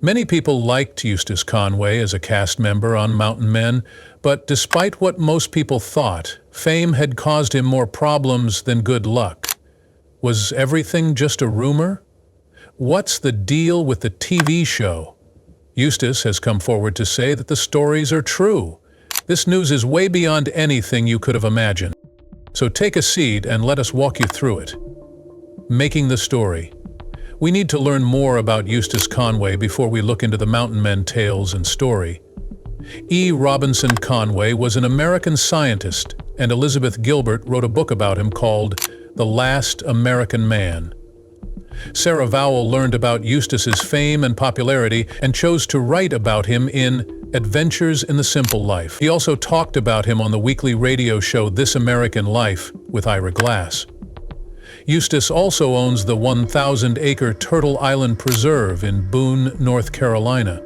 Many people liked Eustace Conway as a cast member on Mountain Men, but despite what most people thought, fame had caused him more problems than good luck. Was everything just a rumor? What's the deal with the TV show? Eustace has come forward to say that the stories are true. This news is way beyond anything you could have imagined. So take a seat and let us walk you through it. Making the story. We need to learn more about Eustace Conway before we look into the Mountain Men tales and story. E. Robinson Conway was an American scientist, and Elizabeth Gilbert wrote a book about him called The Last American Man. Sarah Vowell learned about Eustace's fame and popularity and chose to write about him in Adventures in the Simple Life. He also talked about him on the weekly radio show This American Life with Ira Glass. Eustace also owns the 1,000-acre Turtle Island Preserve in Boone, North Carolina.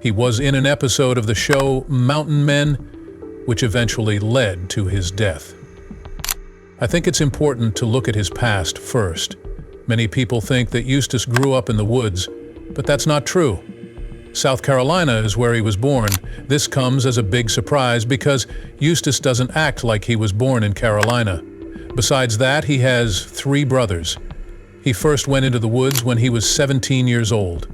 He was in an episode of the show Mountain Men, which eventually led to his death. I think it's important to look at his past first. Many people think that Eustace grew up in the woods, but that's not true. South Carolina is where he was born. This comes as a big surprise because Eustace doesn't act like he was born in Carolina. Besides that, he has 3 brothers. He first went into the woods when he was 17 years old.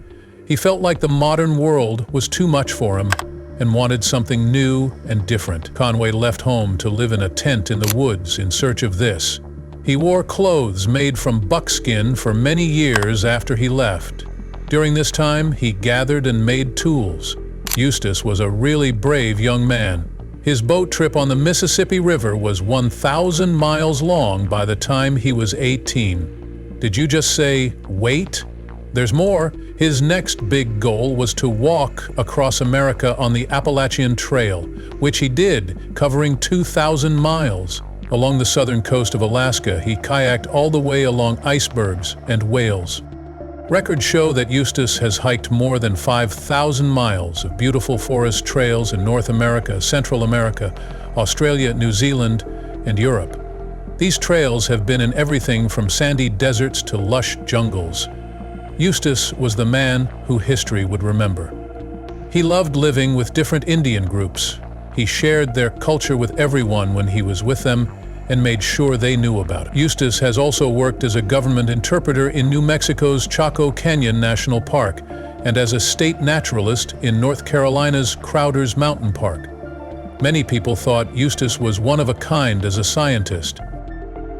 He felt like the modern world was too much for him and wanted something new and different. Conway left home to live in a tent in the woods in search of this. He wore clothes made from buckskin for many years after he left. During this time, he gathered and made tools. Eustace was a really brave young man. His boat trip on the Mississippi River was 1,000 miles long by the time he was 18. Did you just say, wait? There's more. His next big goal was to walk across America on the Appalachian Trail, which he did, covering 2,000 miles. Along the southern coast of Alaska, he kayaked all the way along icebergs and whales. Records show that Eustace has hiked more than 5,000 miles of beautiful forest trails in North America, Central America, Australia, New Zealand, and Europe. These trails have been in everything from sandy deserts to lush jungles. Eustace was the man who history would remember. He loved living with different Indian groups. He shared their culture with everyone when he was with them and made sure they knew about it. Eustace has also worked as a government interpreter in New Mexico's Chaco Canyon National Park and as a state naturalist in North Carolina's Crowder's Mountain Park. Many people thought Eustace was one of a kind as a scientist.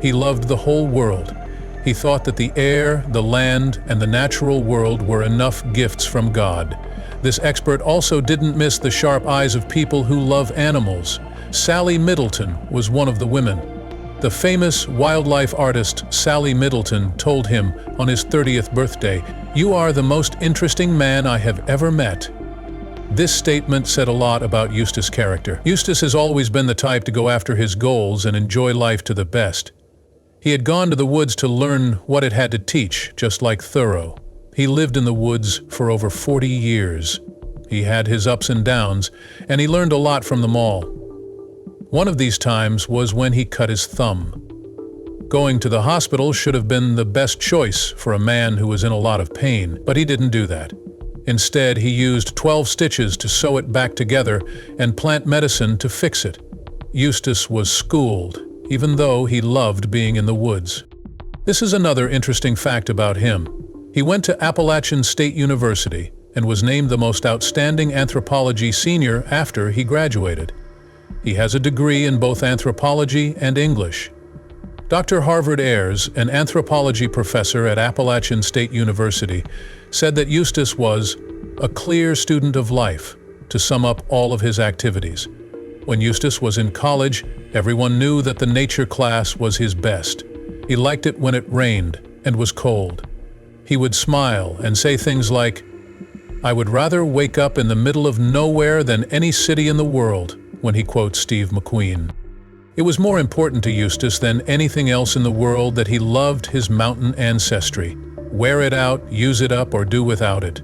He loved the whole world. He thought that the air, the land, and the natural world were enough gifts from God. This expert also didn't miss the sharp eyes of people who love animals. Sally Middleton was one of the women. The famous wildlife artist Sally Middleton told him on his 30th birthday, "You are the most interesting man I have ever met." This statement said a lot about Eustace's character. Eustace has always been the type to go after his goals and enjoy life to the best. He had gone to the woods to learn what it had to teach, just like Thoreau. He lived in the woods for over 40 years. He had his ups and downs, and he learned a lot from them all. One of these times was when he cut his thumb. Going to the hospital should have been the best choice for a man who was in a lot of pain, but he didn't do that. Instead, he used 12 stitches to sew it back together and plant medicine to fix it. Eustace was schooled, even though he loved being in the woods. This is another interesting fact about him. He went to Appalachian State University and was named the most outstanding anthropology senior after he graduated. He has a degree in both anthropology and English. Dr. Harvard Ayers, an anthropology professor at Appalachian State University, said that Eustace was a clear student of life, to sum up all of his activities. When Eustace was in college, everyone knew that the nature class was his best. He liked it when it rained and was cold. He would smile and say things like, "I would rather wake up in the middle of nowhere than any city in the world," when he quotes Steve McQueen. It was more important to Eustace than anything else in the world that he loved his mountain ancestry. Wear it out, use it up, or do without it.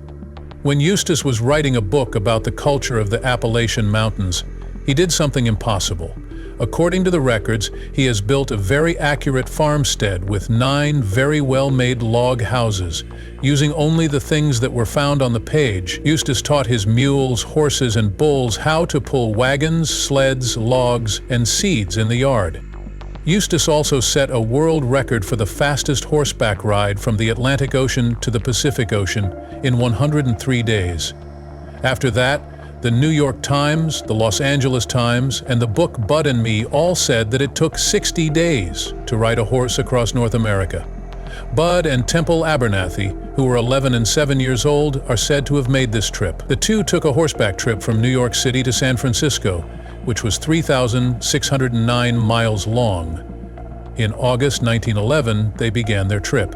When Eustace was writing a book about the culture of the Appalachian Mountains, he did something impossible. According to the records, he has built a very accurate farmstead with 9 very well-made log houses. Using only the things that were found on the page, Eustace taught his mules, horses, and bulls how to pull wagons, sleds, logs, and seeds in the yard. Eustace also set a world record for the fastest horseback ride from the Atlantic Ocean to the Pacific Ocean in 103 days. After that, the New York Times, the Los Angeles Times, and the book Bud and Me all said that it took 60 days to ride a horse across North America. Bud and Temple Abernathy, who were 11 and 7 years old, are said to have made this trip. The two took a horseback trip from New York City to San Francisco, which was 3,609 miles long. In August 1911, they began their trip.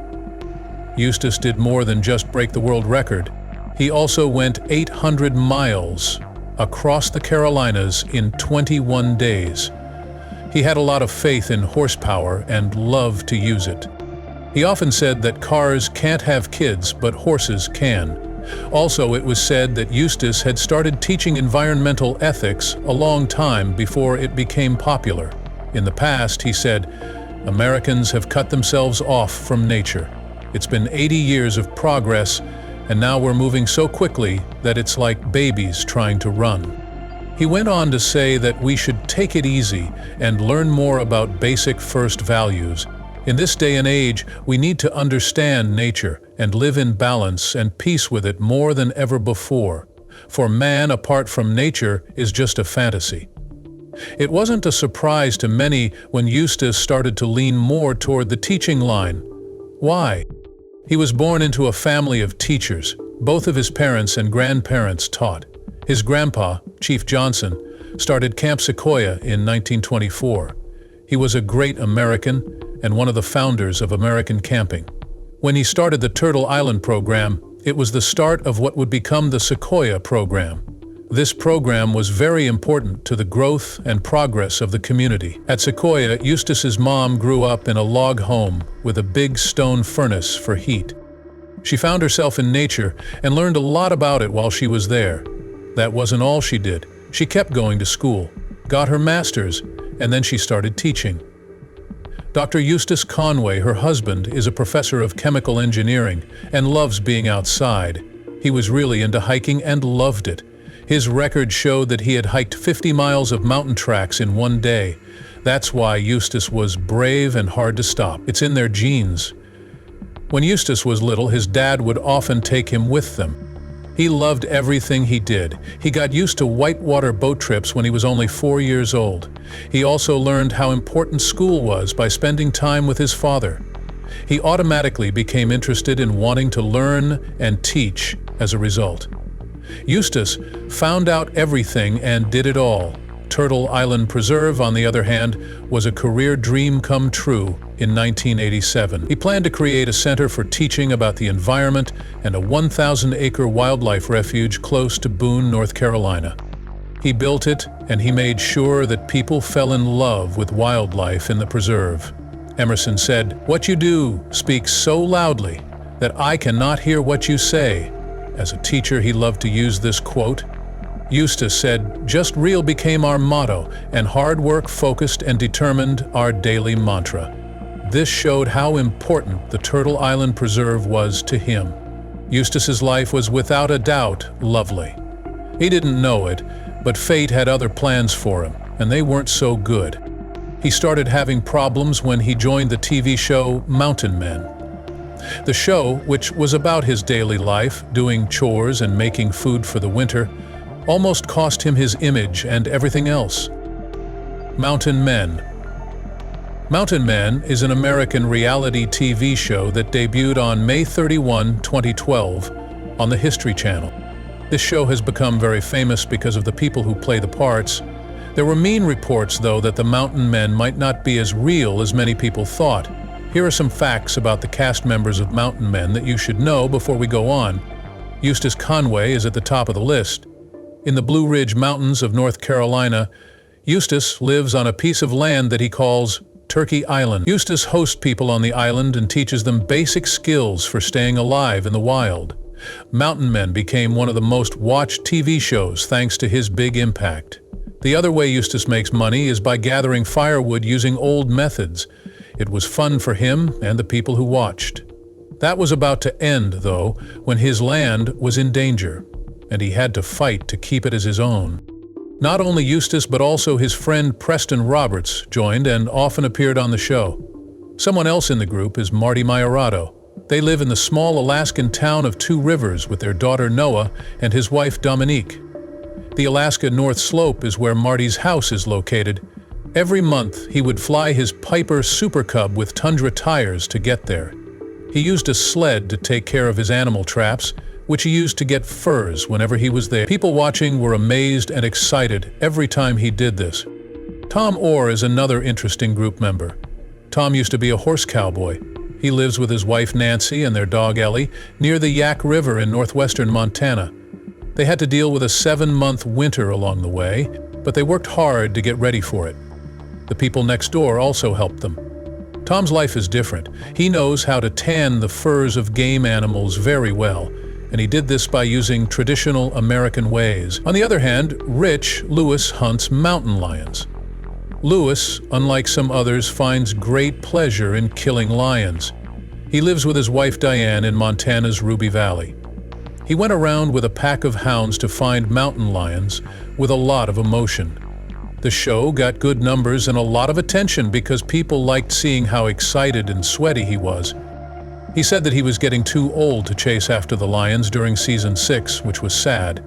Eustace did more than just break the world record. He also went 800 miles across the Carolinas in 21 days. He had a lot of faith in horsepower and loved to use it. He often said that cars can't have kids, but horses can. Also, it was said that Eustace had started teaching environmental ethics a long time before it became popular. In the past, he said, Americans have cut themselves off from nature. It's been 80 years of progress, and now we're moving so quickly that it's like babies trying to run. He went on to say that we should take it easy and learn more about basic first values. In this day and age, we need to understand nature and live in balance and peace with it more than ever before. For man apart from nature is just a fantasy. It wasn't a surprise to many when Eustace started to lean more toward the teaching line. Why? He was born into a family of teachers. Both of his parents and grandparents taught. His grandpa, Chief Johnson, started Camp Sequoia in 1924. He was a great American and one of the founders of American camping. When he started the Turtle Island program, it was the start of what would become the Sequoia program. This program was very important to the growth and progress of the community. At Sequoia, Eustace's mom grew up in a log home with a big stone furnace for heat. She found herself in nature and learned a lot about it while she was there. That wasn't all she did. She kept going to school, got her master's, and then she started teaching. Dr. Eustace Conway, her husband, is a professor of chemical engineering and loves being outside. He was really into hiking and loved it. His record showed that he had hiked 50 miles of mountain tracks in one day. That's why Eustace was brave and hard to stop. It's in their genes. When Eustace was little, his dad would often take him with them. He loved everything he did. He got used to whitewater boat trips when he was only 4 years old. He also learned how important school was by spending time with his father. He automatically became interested in wanting to learn and teach as a result. Eustace found out everything and did it all. Turtle Island Preserve, on the other hand, was a career dream come true in 1987. He planned to create a center for teaching about the environment and a 1,000-acre wildlife refuge close to Boone, North Carolina. He built it, and he made sure that people fell in love with wildlife in the preserve. Emerson said, "What you do speaks so loudly that I cannot hear what you say." As a teacher, he loved to use this quote. Eustace said, "Just real became our motto, and hard work, focused and determined, our daily mantra." This showed how important the Turtle Island Preserve was to him. Eustace's life was without a doubt lovely. He didn't know it, but fate had other plans for him, and they weren't so good. He started having problems when he joined the TV show Mountain Men. The show, which was about his daily life, doing chores and making food for the winter, almost cost him his image and everything else. Mountain Men. Mountain Men is an American reality TV show that debuted on May 31, 2012, on the History Channel. This show has become very famous because of the people who play the parts. There were mean reports, though, that the Mountain Men might not be as real as many people thought. Here are some facts about the cast members of Mountain Men that you should know before we go on. Eustace Conway is at the top of the list. In the Blue Ridge Mountains of North Carolina, Eustace lives on a piece of land that he calls Turkey Island. Eustace hosts people on the island and teaches them basic skills for staying alive in the wild. Mountain Men became one of the most watched TV shows thanks to his big impact. The other way Eustace makes money is by gathering firewood using old methods. It was fun for him and the people who watched. That was about to end, though, when his land was in danger, and he had to fight to keep it as his own. Not only Eustace, but also his friend Preston Roberts joined and often appeared on the show. Someone else in the group is Marty Maiorato. They live in the small Alaskan town of Two Rivers with their daughter Noah and his wife Dominique. The Alaska North Slope is where Marty's house is located. Every month, he would fly his Piper Super Cub with Tundra tires to get there. He used a sled to take care of his animal traps, which he used to get furs whenever he was there. People watching were amazed and excited every time he did this. Tom Orr is another interesting group member. Tom used to be a horse cowboy. He lives with his wife Nancy and their dog Ellie near the Yak River in northwestern Montana. They had to deal with a 7-month winter along the way, but they worked hard to get ready for it. The people next door also helped them. Tom's life is different. He knows how to tan the furs of game animals very well, and he did this by using traditional American ways. On the other hand, Rich Lewis hunts mountain lions. Lewis, unlike some others, finds great pleasure in killing lions. He lives with his wife Diane in Montana's Ruby Valley. He went around with a pack of hounds to find mountain lions with a lot of emotion. The show got good numbers and a lot of attention because people liked seeing how excited and sweaty he was. He said that he was getting too old to chase after the lions during season 6, which was sad.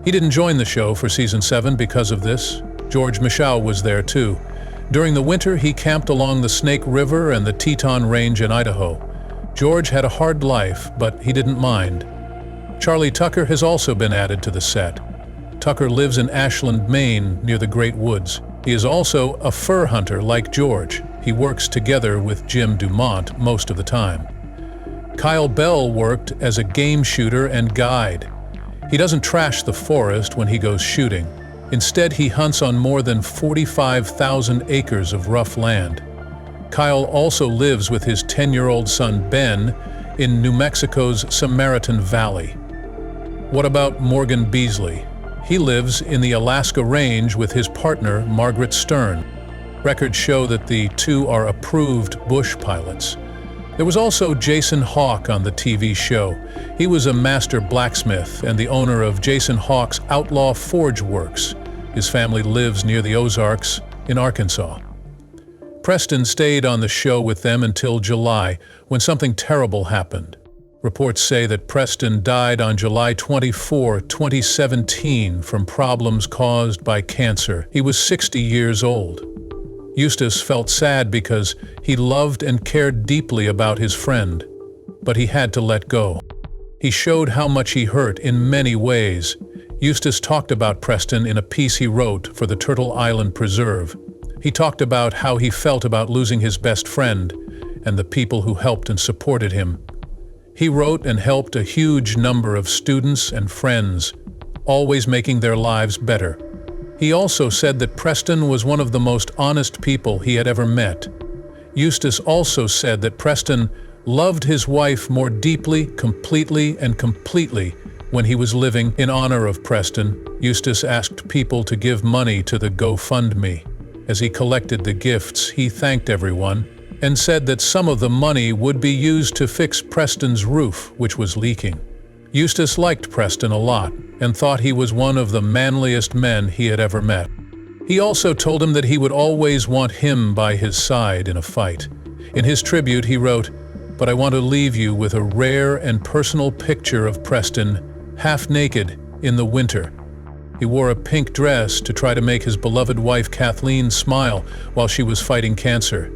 He didn't join the show for season 7 because of this. George Michaud was there too. During the winter, he camped along the Snake River and the Teton Range in Idaho. George had a hard life, but he didn't mind. Charlie Tucker has also been added to the set. Tucker lives in Ashland, Maine, near the Great Woods. He is also a fur hunter like George. He works together with Jim Dumont most of the time. Kyle Bell worked as a game shooter and guide. He doesn't trash the forest when he goes shooting. Instead, he hunts on more than 45,000 acres of rough land. Kyle also lives with his 10-year-old son Ben in New Mexico's Samaritan Valley. What about Morgan Beasley? He lives in the Alaska Range with his partner, Margaret Stern. Records show that the two are approved bush pilots. There was also Jason Hawk on the TV show. He was a master blacksmith and the owner of Jason Hawk's Outlaw Forge Works. His family lives near the Ozarks in Arkansas. Preston stayed on the show with them until July, when something terrible happened. Reports say that Preston died on July 24, 2017 from problems caused by cancer. He was 60 years old. Eustace felt sad because he loved and cared deeply about his friend, but he had to let go. He showed how much he hurt in many ways. Eustace talked about Preston in a piece he wrote for the Turtle Island Preserve. He talked about how he felt about losing his best friend and the people who helped and supported him. He wrote and helped a huge number of students and friends, always making their lives better. He also said that Preston was one of the most honest people he had ever met. Eustace also said that Preston loved his wife more deeply, completely, and completely when he was living. In honor of Preston, Eustace asked people to give money to the GoFundMe. As he collected the gifts, he thanked everyone and said that some of the money would be used to fix Preston's roof, which was leaking. Eustace liked Preston a lot and thought he was one of the manliest men he had ever met. He also told him that he would always want him by his side in a fight. In his tribute, he wrote, "But I want to leave you with a rare and personal picture of Preston, half naked, in the winter. He wore a pink dress to try to make his beloved wife Kathleen smile while she was fighting cancer.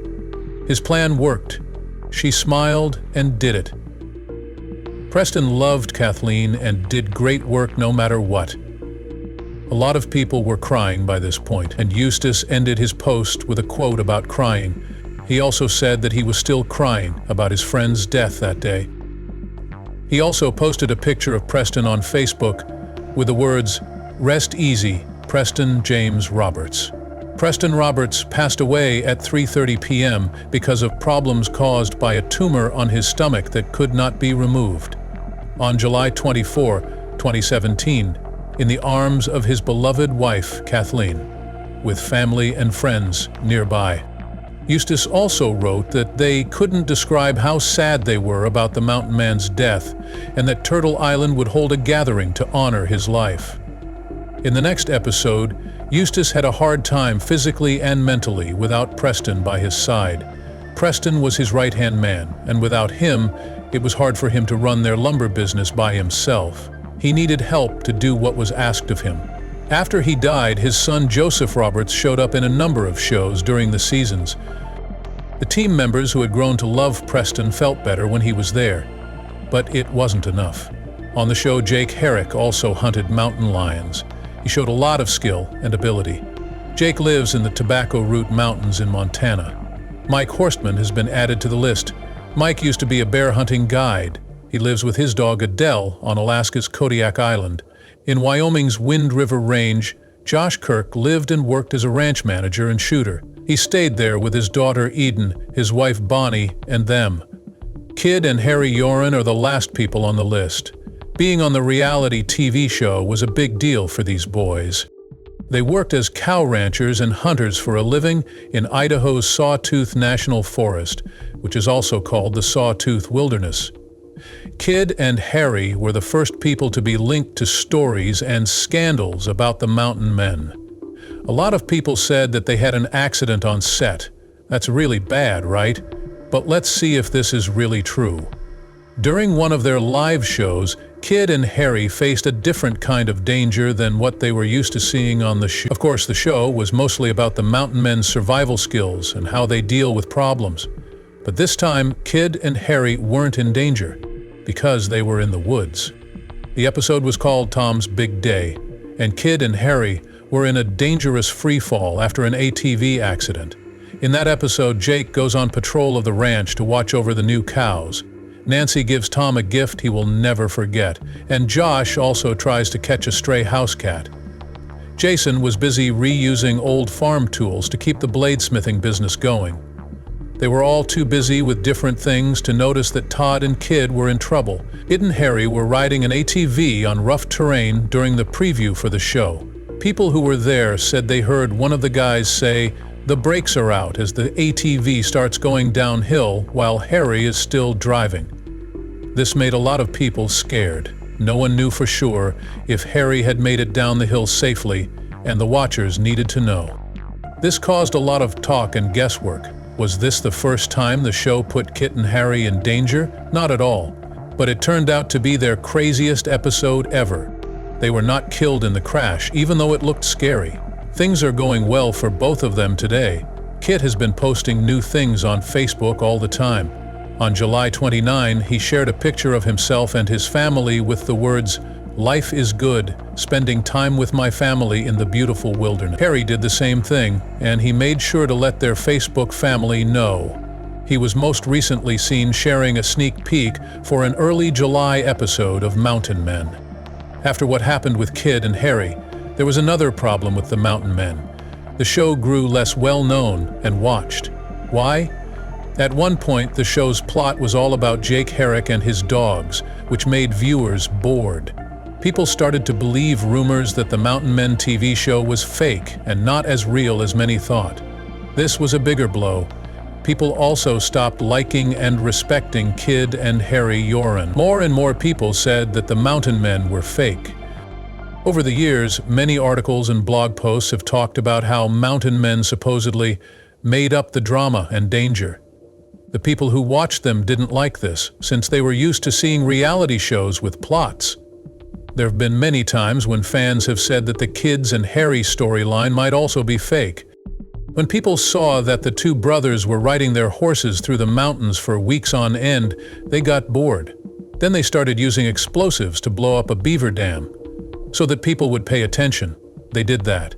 His plan worked. She smiled and did it." Preston loved Kathleen and did great work no matter what. A lot of people were crying by this point, and Eustace ended his post with a quote about crying. He also said that he was still crying about his friend's death that day. He also posted a picture of Preston on Facebook with the words, "Rest easy, Preston James Roberts." Preston Roberts passed away at 3:30 p.m. because of problems caused by a tumor on his stomach that could not be removed. On July 24, 2017, in the arms of his beloved wife, Kathleen, with family and friends nearby. Eustace also wrote that they couldn't describe how sad they were about the mountain man's death, and that Turtle Island would hold a gathering to honor his life. In the next episode, Eustace had a hard time physically and mentally without Preston by his side. Preston was his right-hand man, and without him, it was hard for him to run their lumber business by himself. He needed help to do what was asked of him. After he died, his son Joseph Roberts showed up in a number of shows during the seasons. The team members who had grown to love Preston felt better when he was there, but it wasn't enough. On the show, Jake Herrick also hunted mountain lions. He showed a lot of skill and ability. Jake lives in the Tobacco Root Mountains in Montana. Mike Horstman has been added to the list. Mike used to be a bear hunting guide. He lives with his dog Adele on Alaska's Kodiak Island. In Wyoming's Wind River Range, Josh Kirk lived and worked as a ranch manager and shooter. He stayed there with his daughter Eden, his wife Bonnie, and them. Kid and Harry Yoren are the last people on the list. Being on the reality TV show was a big deal for these boys. They worked as cow ranchers and hunters for a living in Idaho's Sawtooth National Forest, which is also called the Sawtooth Wilderness. Kid and Harry were the first people to be linked to stories and scandals about the mountain men. A lot of people said that they had an accident on set. That's really bad, right? But let's see if this is really true. During one of their live shows, Kid and Harry faced a different kind of danger than what they were used to seeing on the show. Of course, the show was mostly about the mountain men's survival skills and how they deal with problems. But this time, Kid and Harry weren't in danger, because they were in the woods. The episode was called Tom's Big Day, and Kid and Harry were in a dangerous free fall after an ATV accident. In that episode, Jake goes on patrol of the ranch to watch over the new cows. Nancy gives Tom a gift he will never forget, and Josh also tries to catch a stray house cat. Jason was busy reusing old farm tools to keep the bladesmithing business going. They were all too busy with different things to notice that Todd and Kid were in trouble. Kid and Harry were riding an ATV on rough terrain during the preview for the show. People who were there said they heard one of the guys say, "The brakes are out," as the ATV starts going downhill while Harry is still driving. This made a lot of people scared. No one knew for sure if Harry had made it down the hill safely, and the watchers needed to know. This caused a lot of talk and guesswork. Was this the first time the show put Kit and Harry in danger? Not at all. But it turned out to be their craziest episode ever. They were not killed in the crash, even though it looked scary. Things are going well for both of them today. Kit has been posting new things on Facebook all the time. On July 29, he shared a picture of himself and his family with the words, "Life is good, spending time with my family in the beautiful wilderness." Harry did the same thing, and he made sure to let their Facebook family know. He was most recently seen sharing a sneak peek for an early July episode of Mountain Men. After what happened with Kid and Harry, there was another problem with the Mountain Men. The show grew less well-known and watched. Why? At one point, the show's plot was all about Jake Herrick and his dogs, which made viewers bored. People started to believe rumors that the Mountain Men TV show was fake and not as real as many thought. This was a bigger blow. People also stopped liking and respecting Kid and Harry Yoren. More and more people said that the Mountain Men were fake. Over the years, many articles and blog posts have talked about how mountain men supposedly made up the drama and danger. The people who watched them didn't like this, since they were used to seeing reality shows with plots. There have been many times when fans have said that the Kids and Harry storyline might also be fake. When people saw that the two brothers were riding their horses through the mountains for weeks on end, they got bored. Then they started using explosives to blow up a beaver dam, so that people would pay attention. They did that.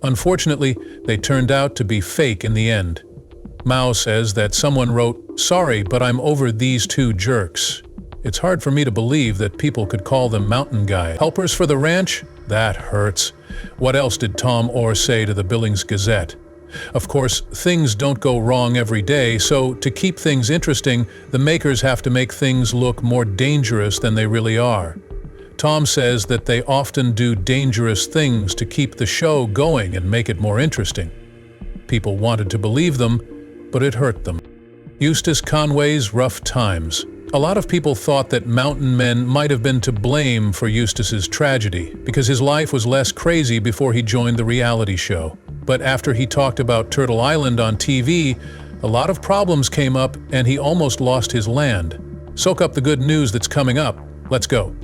Unfortunately, they turned out to be fake in the end. Mao says that someone wrote, "Sorry, but I'm over these two jerks." It's hard for me to believe that people could call them mountain guys. Helpers for the ranch? That hurts. What else did Tom Orr say to the Billings Gazette? Of course, things don't go wrong every day, so to keep things interesting, the makers have to make things look more dangerous than they really are. Tom says that they often do dangerous things to keep the show going and make it more interesting. People wanted to believe them, but it hurt them. Eustace Conway's rough times. A lot of people thought that mountain men might have been to blame for Eustace's tragedy, because his life was less crazy before he joined the reality show. But after he talked about Turtle Island on TV, a lot of problems came up and he almost lost his land. Soak up the good news that's coming up. Let's go.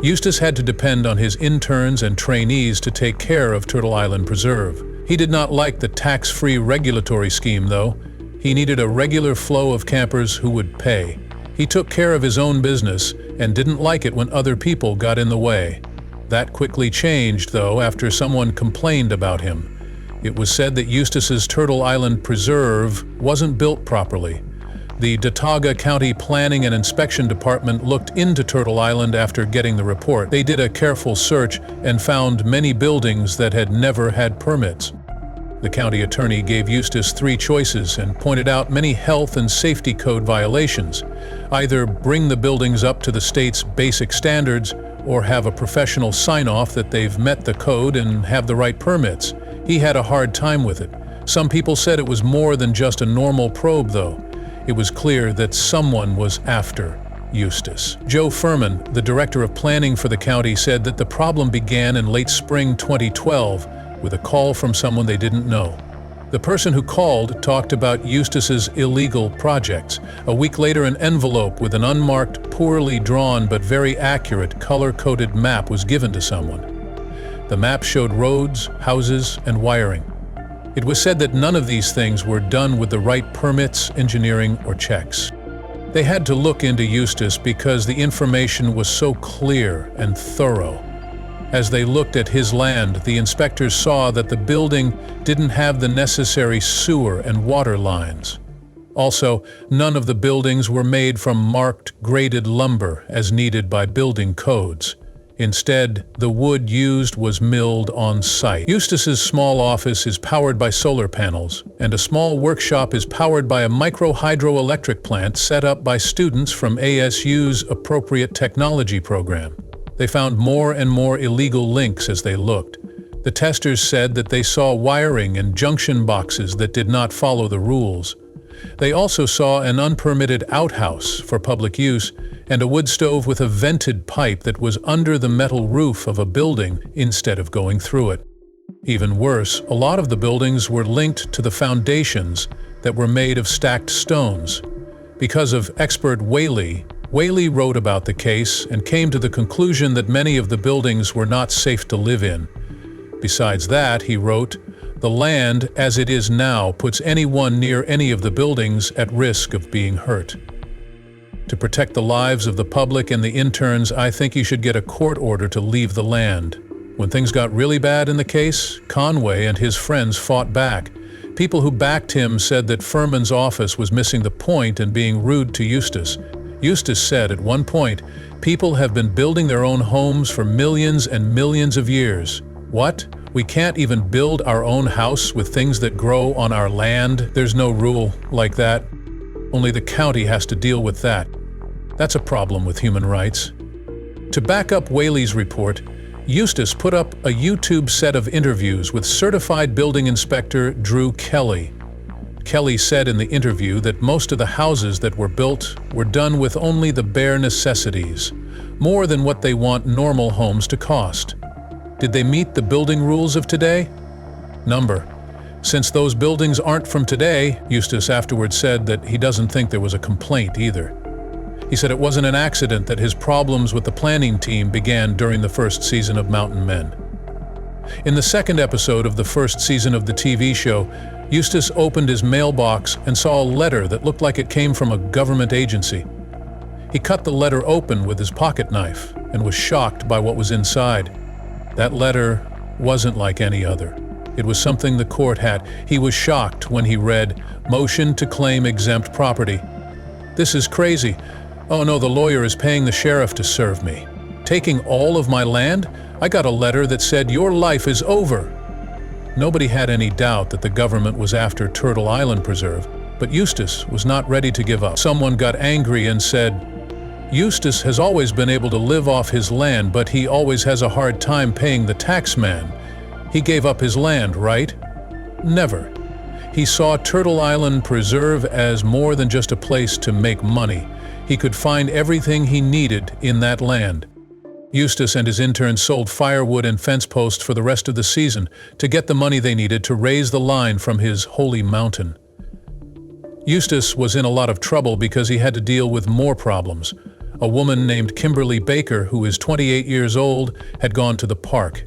Eustace had to depend on his interns and trainees to take care of Turtle Island Preserve. He did not like the tax-free regulatory scheme, though. He needed a regular flow of campers who would pay. He took care of his own business and didn't like it when other people got in the way. That quickly changed, though, after someone complained about him. It was said that Eustace's Turtle Island Preserve wasn't built properly. The Watauga County Planning and Inspection Department looked into Turtle Island after getting the report. They did a careful search and found many buildings that had never had permits. The county attorney gave Eustace 3 choices and pointed out many health and safety code violations. Either bring the buildings up to the state's basic standards or have a professional sign-off that they've met the code and have the right permits. He had a hard time with it. Some people said it was more than just a normal probe, though. It was clear that someone was after Eustace. Joe Furman, the director of planning for the county, said that the problem began in late spring 2012 with a call from someone they didn't know. The person who called talked about Eustace's illegal projects. A week later, an envelope with an unmarked, poorly drawn but very accurate color-coded map was given to someone. The map showed roads, houses, and wiring. It was said that none of these things were done with the right permits, engineering, or checks. They had to look into Eustace because the information was so clear and thorough. As they looked at his land, the inspectors saw that the building didn't have the necessary sewer and water lines. Also, none of the buildings were made from marked, graded lumber as needed by building codes. Instead, the wood used was milled on site. Eustace's small office is powered by solar panels, and a small workshop is powered by a micro-hydroelectric plant set up by students from ASU's Appropriate Technology program. They found more and more illegal links as they looked. The testers said that they saw wiring and junction boxes that did not follow the rules. They also saw an unpermitted outhouse for public use and a wood stove with a vented pipe that was under the metal roof of a building instead of going through it. Even worse, a lot of the buildings were linked to the foundations that were made of stacked stones. Because of expert Whaley wrote about the case and came to the conclusion that many of the buildings were not safe to live in. Besides that, he wrote, "The land, as it is now, puts anyone near any of the buildings at risk of being hurt. To protect the lives of the public and the interns, I think you should get a court order to leave the land." When things got really bad in the case, Conway and his friends fought back. People who backed him said that Furman's office was missing the point and being rude to Eustace. Eustace said at one point, "People have been building their own homes for millions and millions of years. What? We can't even build our own house with things that grow on our land? There's no rule like that. Only the county has to deal with that." That's a problem with human rights. To back up Whaley's report, Eustace put up a YouTube set of interviews with certified building inspector Drew Kelly. Kelly said in the interview that most of the houses that were built were done with only the bare necessities, more than what they want normal homes to cost. Did they meet the building rules of today? Number. Since those buildings aren't from today, Eustace afterwards said that he doesn't think there was a complaint either. He said it wasn't an accident that his problems with the planning team began during the first season of Mountain Men. In the second episode of the first season of the TV show, Eustace opened his mailbox and saw a letter that looked like it came from a government agency. He cut the letter open with his pocket knife and was shocked by what was inside. That letter wasn't like any other. It was something the court had. He was shocked when he read, "Motion to claim exempt property." "This is crazy. Oh no, the lawyer is paying the sheriff to serve me. Taking all of my land? I got a letter that said your life is over." Nobody had any doubt that the government was after Turtle Island Preserve, but Eustace was not ready to give up. Someone got angry and said, Eustace has always been able to live off his land, but he always has a hard time paying the tax man. He gave up his land, right? Never. He saw Turtle Island Preserve as more than just a place to make money. He could find everything he needed in that land. Eustace and his interns sold firewood and fence posts for the rest of the season to get the money they needed to raise the line from his holy mountain. Eustace was in a lot of trouble because he had to deal with more problems. A woman named Kimberly Baker, who is 28 years old, had gone to the park.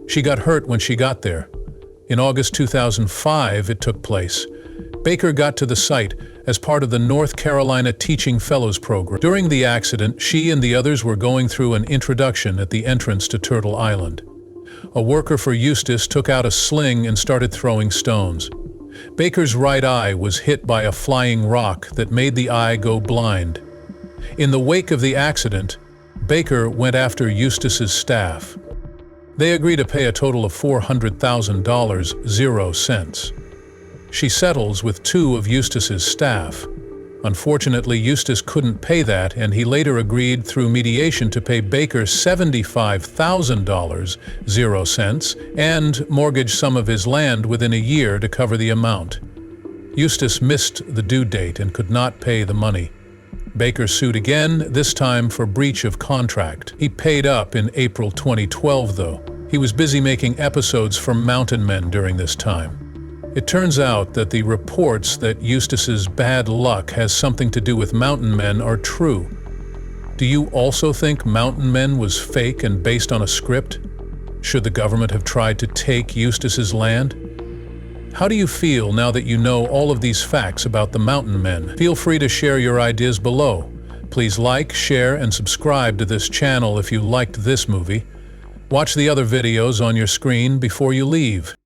She got hurt when she got there. In August 2005, it took place. Baker got to the site as part of the North Carolina Teaching Fellows Program. During the accident, she and the others were going through an introduction at the entrance to Turtle Island. A worker for Eustace took out a sling and started throwing stones. Baker's right eye was hit by a flying rock that made the eye go blind. In the wake of the accident, Baker went after Eustace's staff. They agreed to pay a total of $400,000, 0 cents. She settles with 2 of Eustace's staff. Unfortunately, Eustace couldn't pay that, and he later agreed through mediation to pay Baker $75,000, 0 cents, and mortgage some of his land within a year to cover the amount. Eustace missed the due date and could not pay the money. Baker sued again, this time for breach of contract. He paid up in April 2012, though. He was busy making episodes for Mountain Men during this time. It turns out that the reports that Eustace's bad luck has something to do with Mountain Men are true. Do you also think Mountain Men was fake and based on a script? Should the government have tried to take Eustace's land? How do you feel now that you know all of these facts about the Mountain Men? Feel free to share your ideas below. Please like, share, and subscribe to this channel if you liked this movie. Watch the other videos on your screen before you leave.